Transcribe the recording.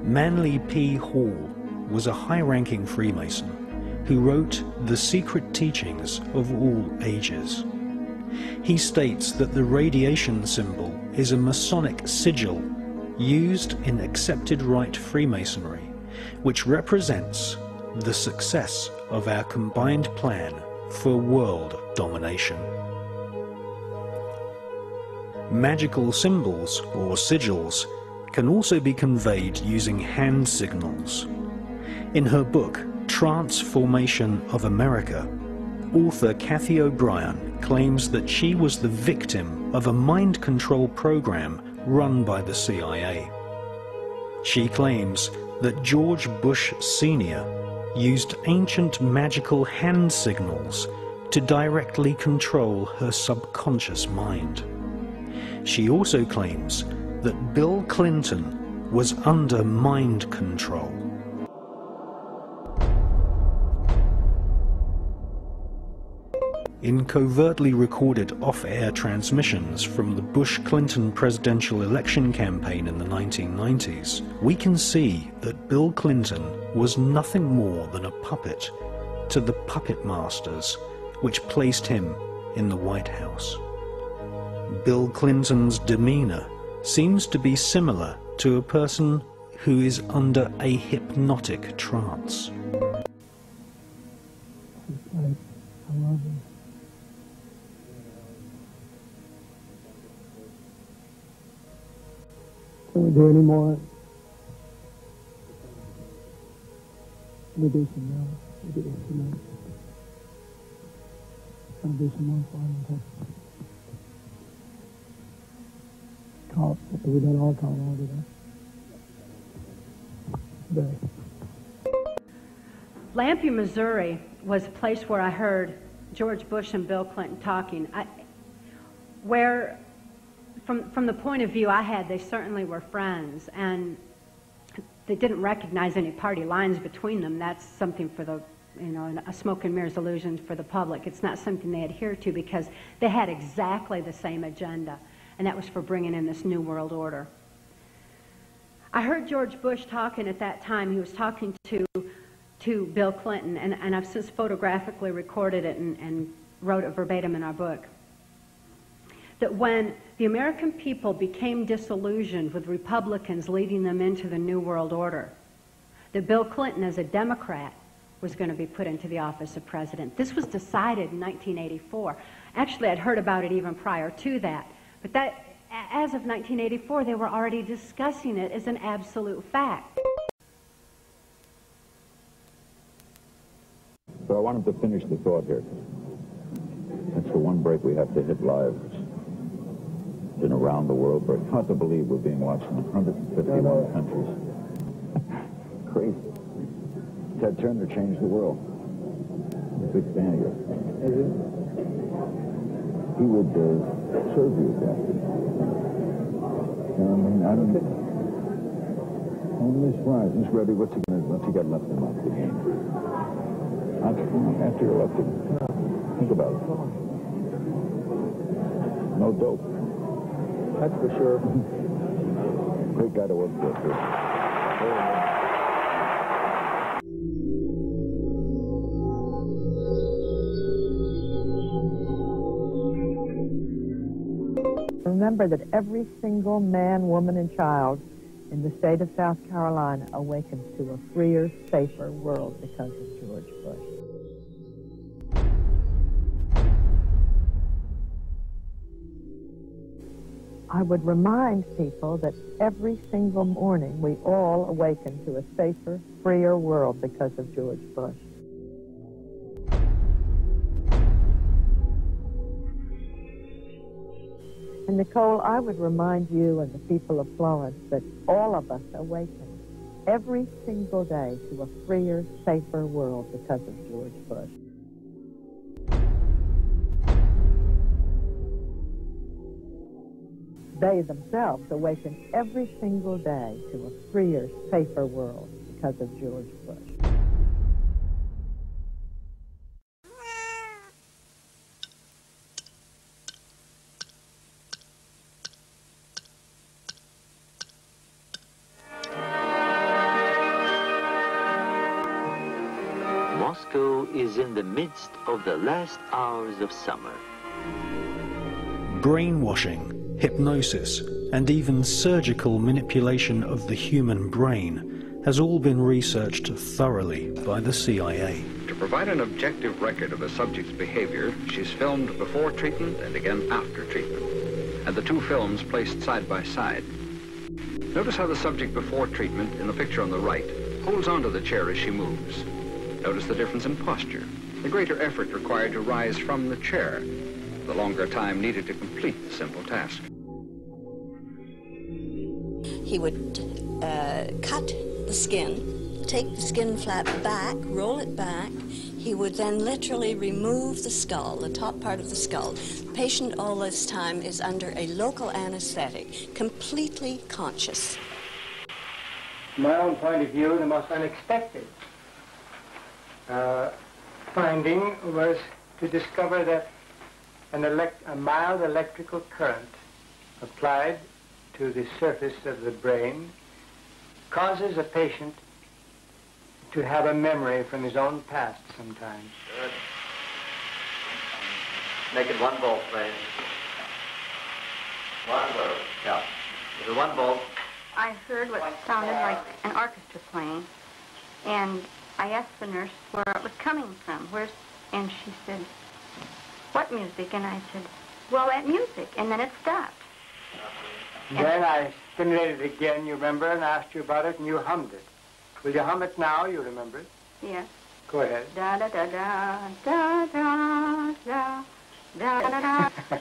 Manly P. Hall was a high-ranking Freemason who wrote The Secret Teachings of All Ages. He states that the radiation symbol is a Masonic sigil used in accepted rite Freemasonry, which represents the success of our combined plan for world domination. Magical symbols, or sigils, can also be conveyed using hand signals. In her book, Transformation of America, author Kathy O'Brien claims that she was the victim of a mind control program run by the CIA. She claims that George Bush Sr. used ancient magical hand signals to directly control her subconscious mind. She also claims that Bill Clinton was under mind control. In covertly recorded off-air transmissions from the Bush-Clinton presidential election campaign in the 1990s, we can see that Bill Clinton was nothing more than a puppet to the puppet masters which placed him in the White House. Bill Clinton's demeanor seems to be similar to a person who is under a hypnotic trance. I love you. Can we do any more? We do some more. We do some more. Gonna do some more final touch. Call. We done all call all today. Lampe, Missouri was a place where I heard George Bush and Bill Clinton talking. From the point of view I had, they certainly were friends, and they didn't recognize any party lines between them. That's something for the, a smoke and mirrors illusion for the public. It's not something they adhere to because they had exactly the same agenda, and that was for bringing in this new world order. I heard George Bush talking at that time. He was talking to Bill Clinton, and I've since photographically recorded it and wrote it verbatim in our book, that when the American people became disillusioned with Republicans leading them into the New World Order, that Bill Clinton, as a Democrat, was going to be put into the office of president. This was decided in 1984. Actually, I'd heard about it even prior to that. But that, as of 1984, they were already discussing it as an absolute fact. So I wanted to finish the thought here. That's the one break we have to hit live. Been around the world, but it's hard to believe we're being watched in 151 countries. Crazy. Ted Turner changed the world. I'm a big fan of yours. He would serve you at that. I'm really surprised. Miss Rebbe, what's he got left in the game? After you're elected, think about it. No dope. That's for sure. Great guy to work for, too. Remember that every single man, woman, and child in the state of South Carolina awakens to a freer, safer world because of George Bush. I would remind people that every single morning we all awaken to a safer, freer world because of George Bush. And Nicole, I would remind you and the people of Florence that all of us awaken every single day to a freer, safer world because of George Bush. They themselves awaken every single day to a freer, safer world because of George Bush. is in the midst of the last hours of summer. Brainwashing, hypnosis, and even surgical manipulation of the human brain has all been researched thoroughly by the CIA. To provide an objective record of a subject's behavior, she's filmed before treatment and again after treatment, and the two films placed side by side. Notice how the subject before treatment, in the picture on the right, holds onto the chair as she moves. Notice the difference in posture, the greater effort required to rise from the chair, the longer time needed to complete the simple task. He would cut the skin, take the skin flap back, roll it back. He would then literally remove the skull, the top part of the skull. The patient all this time is under a local anesthetic, completely conscious. From my own point of view, the most unexpected finding was to discover that a mild electrical current applied to the surface of the brain causes a patient to have a memory from his own past sometimes. Good. Make it 1 volt, please. 1 volt. Yeah. This is 1 volt. I heard what sounded like an orchestra playing, and I asked the nurse where it was coming from. And she said, "What music?" And I said, "Well, that music." And then it stopped. And then I stimulated it again, you remember, and asked you about it, and you hummed it. Will you hum it now? You remember it? Yes. Go ahead. Da da da da da da da da da da da.